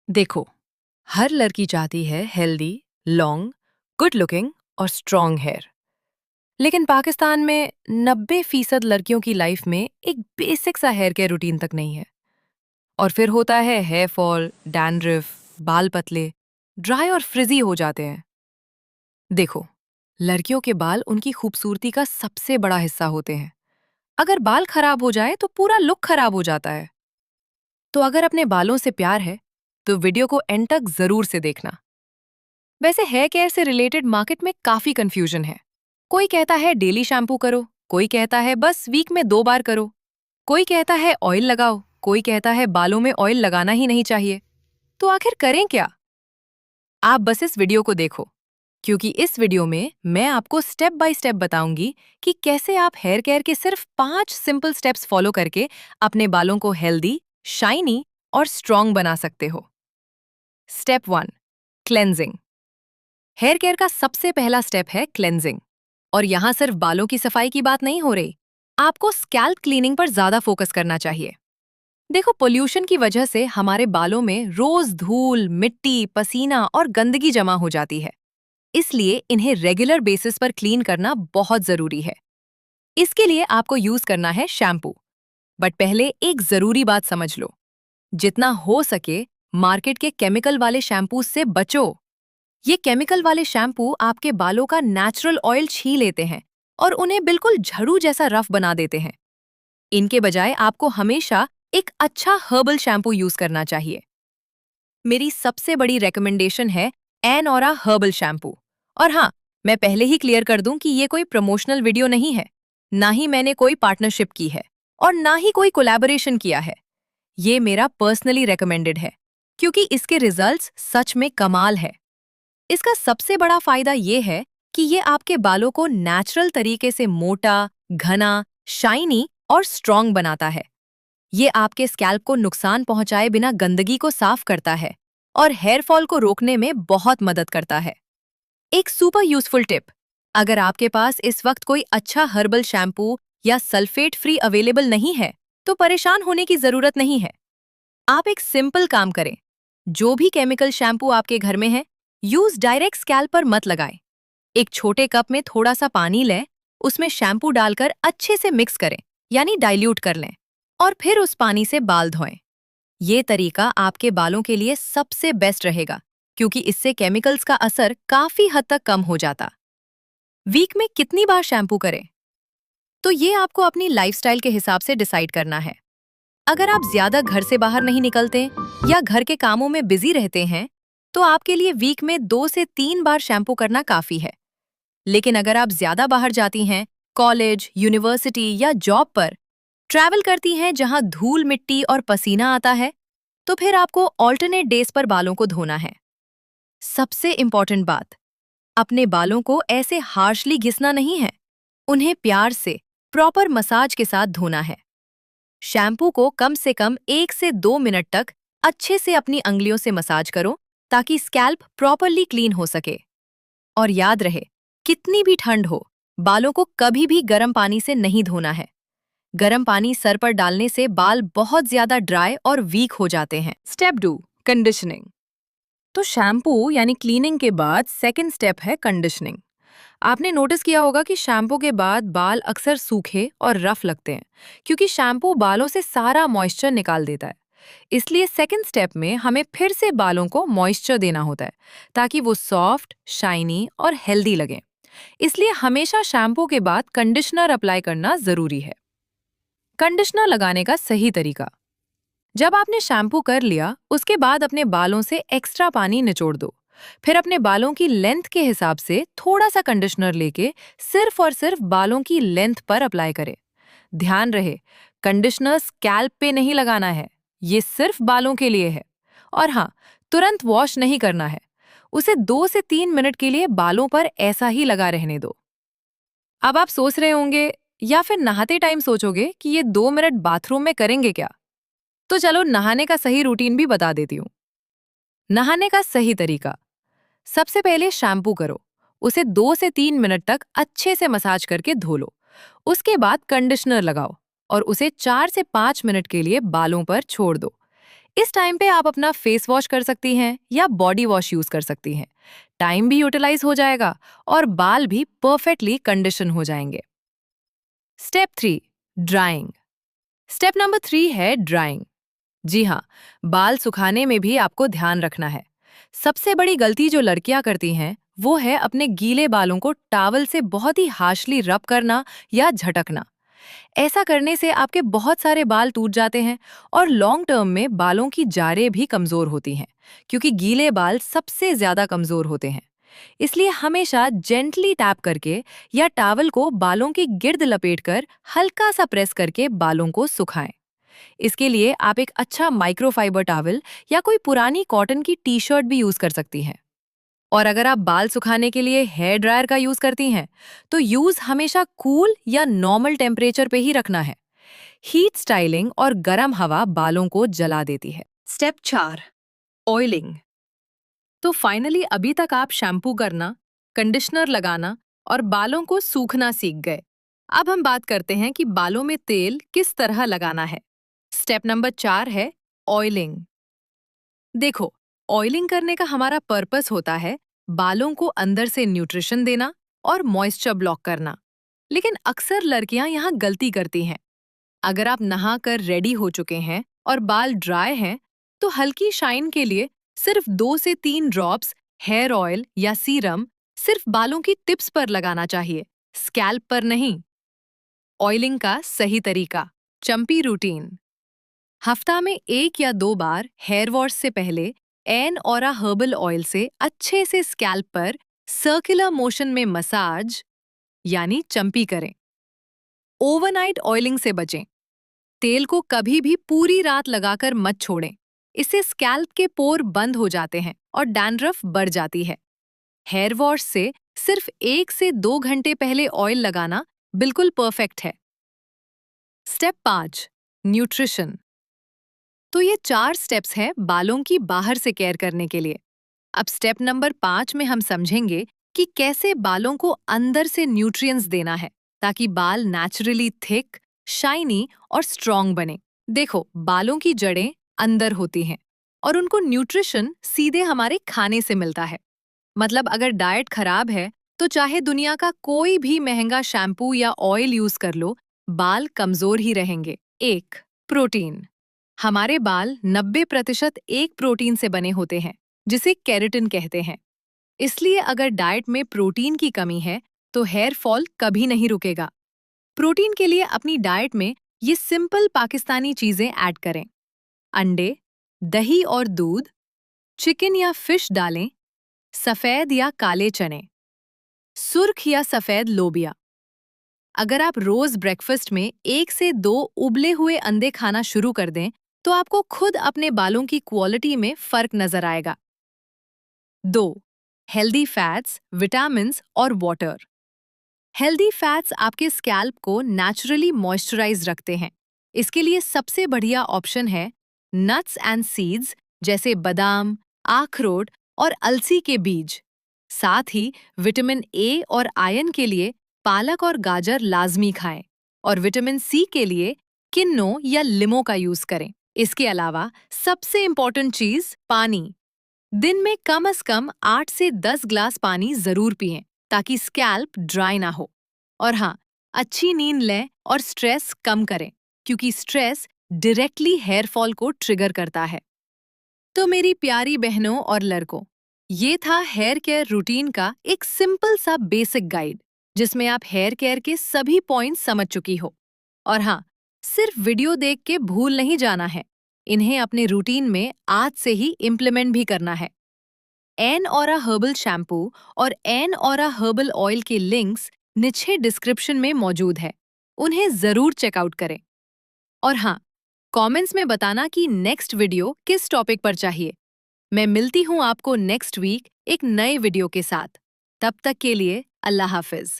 देखो, हर लड़की चाहती है हेल्दी, लॉन्ग, गुड लुकिंग और स्ट्रॉन्ग हेयर। लेकिन पाकिस्तान में 90% लड़कियों की लाइफ में एक बेसिक सा हेयर केयर रूटीन तक नहीं है। और फिर होता है हेयर फॉल, डैंड्रफ, बाल पतले, ड्राई और फ्रिजी हो जाते हैं। देखो, लड़कियों के बाल उनकी खूबसूरती का सबसे बड़ा हिस्सा होते हैं। अगर बाल खराब हो जाए तो पूरा लुक खराब हो जाता है। तो अगर अपने बालों से प्यार है, तो वीडियो को एंड तक जरूर से देखना। वैसे हेयर केयर से रिलेटेड मार्केट में काफी कंफ्यूजन है। कोई कहता है डेली शैम्पू करो, कोई कहता है बस वीक में 2 बार करो, कोई कहता है ऑयल लगाओ, कोई कहता है बालों में ऑयल लगाना ही नहीं चाहिए। तो आखिर करें क्या? आप बस इस वीडियो को देखो, क्योंकि इस वीडियो में मैं आपको स्टेप बाय स्टेप बताऊंगी कि कैसे आप हेयर केयर के सिर्फ 5 सिंपल स्टेप्स फॉलो करके अपने बालों को हेल्दी, शाइनी और स्ट्रॉन्ग बना सकते हो। Step 1, cleansing. हेयर केयर का सबसे पहला स्टेप है क्लेंजिंग। और यहाँ सिर्फ बालों की सफाई की बात नहीं हो रही, आपको स्कैल्प क्लीनिंग पर ज्यादा फोकस करना चाहिए। देखो, पोल्यूशन की वजह से हमारे बालों में रोज धूल, मिट्टी, पसीना और गंदगी जमा हो जाती है। इसलिए इन्हें रेगुलर बेसिस पर क्लीन करना बहुत जरूरी है। इसके लिए आपको यूज करना है शैम्पू। बट पहले एक जरूरी बात समझ लो, जितना हो सके मार्केट के केमिकल वाले शैम्पू से बचो। ये केमिकल वाले शैम्पू आपके बालों का नेचुरल ऑयल छीन लेते हैं और उन्हें बिल्कुल झाड़ू जैसा रफ बना देते हैं। इनके बजाय आपको हमेशा एक अच्छा हर्बल शैम्पू यूज करना चाहिए। मेरी सबसे बड़ी रेकमेंडेशन है एनोरा हर्बल शैम्पू। और हाँ, मैं पहले ही क्लियर कर दूं कि ये कोई प्रमोशनल वीडियो नहीं है, ना ही मैंने कोई पार्टनरशिप की है और ना ही कोई कोलैबोरेशन किया है। ये मेरा पर्सनली रेकमेंडेड है, क्योंकि इसके रिजल्ट्स सच में कमाल है। इसका सबसे बड़ा फायदा ये है कि ये आपके बालों को नेचुरल तरीके से मोटा, घना, शाइनी और स्ट्रॉन्ग बनाता है। ये आपके स्कैल्प को नुकसान पहुंचाए बिना गंदगी को साफ करता है और हेयर फॉल को रोकने में बहुत मदद करता है। एक सुपर यूजफुल टिप, अगर आपके पास इस वक्त कोई अच्छा हर्बल शैम्पू या सल्फेट फ्री अवेलेबल नहीं है, तो परेशान होने की जरूरत नहीं है। आप एक सिंपल काम करें, जो भी केमिकल शैम्पू आपके घर में है, यूज डायरेक्ट स्कैल्प पर मत लगाएं। एक छोटे कप में थोड़ा सा पानी लें, उसमें शैम्पू डालकर अच्छे से मिक्स करें, यानी डाइल्यूट कर लें, और फिर उस पानी से बाल धोएं। ये तरीका आपके बालों के लिए सबसे बेस्ट रहेगा, क्योंकि इससे केमिकल्स का असर काफी हद तक कम हो जाता। वीक में कितनी बार शैम्पू करें? तो ये आपको अपनी लाइफस्टाइल के हिसाब से डिसाइड करना है। अगर आप ज्यादा घर से बाहर नहीं निकलते या घर के कामों में बिजी रहते हैं, तो आपके लिए वीक में 2 से 3 बार शैम्पू करना काफी है। लेकिन अगर आप ज्यादा बाहर जाती हैं, कॉलेज, यूनिवर्सिटी या जॉब पर ट्रैवल करती हैं जहां धूल, मिट्टी और पसीना आता है, तो फिर आपको ऑल्टरनेट डेज पर बालों को धोना है। सबसे इंपॉर्टेंट बात, अपने बालों को ऐसे हार्शली घिसना नहीं है, उन्हें प्यार से, प्रॉपर मसाज के साथ धोना है। शैम्पू को कम से कम 1 से 2 मिनट तक अच्छे से अपनी अंगुलियों से मसाज करो, ताकि स्कैल्प प्रॉपरली क्लीन हो सके। और याद रहे, कितनी भी ठंड हो, बालों को कभी भी गर्म पानी से नहीं धोना है। गर्म पानी सर पर डालने से बाल बहुत ज्यादा ड्राई और वीक हो जाते हैं। Step 2, conditioning. तो शैम्पू यानी क्लीनिंग के बाद सेकंड स्टेप है कंडीशनिंग। आपने नोटिस किया होगा कि शैम्पू के बाद बाल अक्सर सूखे और रफ लगते हैं, क्योंकि शैम्पू बालों से सारा मॉइस्चर निकाल देता है। इसलिए सेकंड स्टेप में हमें फिर से बालों को मॉइस्चर देना होता है, ताकि वो सॉफ्ट, शाइनी और हेल्दी लगें। इसलिए हमेशा शैम्पू के बाद कंडीशनर अप्लाई करना जरूरी है। कंडीशनर लगाने का सही तरीका, जब आपने शैम्पू कर लिया, उसके बाद अपने बालों से एक्स्ट्रा पानी निचोड़ दो। फिर अपने बालों की लेंथ के हिसाब से थोड़ा सा कंडीशनर लेके सिर्फ और सिर्फ बालों की लेंथ पर अप्लाई करें। ध्यान रहे, कंडीशनर स्कैल्प पे नहीं लगाना है, ये सिर्फ बालों के लिए है। और हाँ, तुरंत वॉश नहीं करना है, उसे 2 से 3 मिनट के लिए बालों पर ऐसा ही लगा रहने दो। अब आप सोच रहे होंगे या फिर नहाते टाइम सोचोगे कि ये 2 मिनट बाथरूम में करेंगे क्या? तो चलो नहाने का सही रूटीन भी बता देती हूँ। नहाने का सही तरीका, सबसे पहले शैम्पू करो, उसे 2 से 3 मिनट तक अच्छे से मसाज करके धो लो। उसके बाद कंडीशनर लगाओ और उसे 4 से 5 मिनट के लिए बालों पर छोड़ दो। इस टाइम पे आप अपना फेस वॉश कर सकती हैं या बॉडी वॉश यूज कर सकती हैं। टाइम भी यूटिलाइज हो जाएगा और बाल भी परफेक्टली कंडीशन हो जाएंगे। Step 3, drawing. स्टेप नंबर 3 है ड्राइंग। जी हाँ, बाल सुखाने में भी आपको ध्यान रखना है। सबसे बड़ी गलती जो लड़कियां करती हैं वो है अपने गीले बालों को टॉवल से बहुत ही हार्शली रब करना या झटकना। ऐसा करने से आपके बहुत सारे बाल टूट जाते हैं और लॉन्ग टर्म में बालों की जाड़ें भी कमजोर होती हैं, क्योंकि गीले बाल सबसे ज्यादा कमजोर होते हैं। इसलिए हमेशा जेंटली टैप करके या टॉवल को बालों की गिर्द लपेटकर हल्का सा प्रेस करके बालों को सुखाएं। इसके लिए आप एक अच्छा माइक्रोफाइबर टॉवल या कोई पुरानी कॉटन की टी शर्ट भी यूज कर सकती हैं। और अगर आप बाल सुखाने के लिए हेयर ड्रायर का यूज करती हैं, तो यूज हमेशा कूल या नॉर्मल टेम्परेचर पे ही रखना है। हीट स्टाइलिंग और गर्म हवा बालों को जला देती है। Step 4, oiling. तो फाइनली अभी तक आप शैम्पू करना, कंडीशनर लगाना और बालों को सूखना सीख गए। अब हम बात करते हैं कि बालों में तेल किस तरह लगाना है। स्टेप नंबर 4 है ऑयलिंग। देखो, ऑयलिंग करने का हमारा पर्पस होता है बालों को अंदर से न्यूट्रिशन देना और मॉइस्चर ब्लॉक करना। लेकिन अक्सर लड़कियां यहाँ गलती करती हैं। अगर आप नहाकर रेडी हो चुके हैं और बाल ड्राई हैं, तो हल्की शाइन के लिए सिर्फ 2 से 3 ड्रॉप्स हेयर ऑयल या सीरम सिर्फ बालों की टिप्स पर लगाना चाहिए, स्कैल्प पर नहीं। ऑयलिंग का सही तरीका, चंपी रूटीन। हफ्ता में 1 या 2 बार हेयर वॉश से पहले एन औरा हर्बल ऑयल से अच्छे से स्कैल्प पर सर्कुलर मोशन में मसाज यानी चंपी करें। ओवरनाइट ऑयलिंग से बचें। तेल को कभी भी पूरी रात लगाकर मत छोड़ें। इससे स्कैल्प के पोर बंद हो जाते हैं और डैंड्रफ बढ़ जाती है। हेयर वॉश से सिर्फ 1 से 2 घंटे पहले ऑयल लगाना बिल्कुल परफेक्ट है। Step 5, nutrition. तो ये 4 स्टेप्स हैं बालों की बाहर से केयर करने के लिए। अब स्टेप नंबर 5 में हम समझेंगे कि कैसे बालों को अंदर से न्यूट्रिएंट्स देना है ताकि बाल नेचुरली थिक, शाइनी और स्ट्रॉन्ग बने। देखो, बालों की जड़ें अंदर होती हैं और उनको न्यूट्रिशन सीधे हमारे खाने से मिलता है। मतलब अगर डाइट खराब है तो चाहे दुनिया का कोई भी महंगा शैम्पू या ऑयल यूज कर लो, बाल कमजोर ही रहेंगे। 1, प्रोटीन। हमारे बाल 90% एक प्रोटीन से बने होते हैं, जिसे केराटिन कहते हैं। इसलिए अगर डाइट में प्रोटीन की कमी है तो हेयर फॉल कभी नहीं रुकेगा। प्रोटीन के लिए अपनी डाइट में ये सिंपल पाकिस्तानी चीजें ऐड करें। अंडे, दही और दूध, चिकन या फिश डालें, सफेद या काले चने, सुर्ख या सफेद लोबिया। अगर आप रोज ब्रेकफास्ट में 1 से 2 उबले हुए अंडे खाना शुरू कर दें, तो आपको खुद अपने बालों की क्वालिटी में फर्क नजर आएगा। 2, हेल्दी फैट्स, विटामिन्स और वाटर। हेल्दी फैट्स आपके स्कैल्प को नेचुरली मॉइस्चराइज रखते हैं। इसके लिए सबसे बढ़िया ऑप्शन है नट्स एंड सीड्स, जैसे बादाम, अखरोट और अलसी के बीज। साथ ही विटामिन ए और आयरन के लिए पालक और गाजर लाजमी खाएं और विटामिन सी के लिए किन्नो या लिमो का यूज करें। इसके अलावा सबसे इम्पोर्टेंट चीज, पानी। दिन में कम से कम 8 से 10 ग्लास पानी जरूर पिएं ताकि स्कैल्प ड्राई ना हो। और हाँ, अच्छी नींद लें और स्ट्रेस कम करें, क्योंकि स्ट्रेस डायरेक्टली हेयर फॉल को ट्रिगर करता है। तो मेरी प्यारी बहनों और लड़कों, ये था हेयर केयर रूटीन का एक सिंपल सा बेसिक गाइड, जिसमें आप हेयर केयर के सभी पॉइंट्स समझ चुकी हो। और हाँ, सिर्फ वीडियो देख के भूल नहीं जाना है, इन्हें अपने रूटीन में आज से ही इम्प्लीमेंट भी करना है। एन ऑरा हर्बल शैम्पू और एन ऑरा हर्बल ऑयल के लिंक्स नीचे डिस्क्रिप्शन में मौजूद है, उन्हें जरूर चेकआउट करें। और हाँ, कमेंट्स में बताना कि नेक्स्ट वीडियो किस टॉपिक पर चाहिए। मैं मिलती हूँ आपको नेक्स्ट वीक एक नए वीडियो के साथ। तब तक के लिए अल्लाह हाफिज।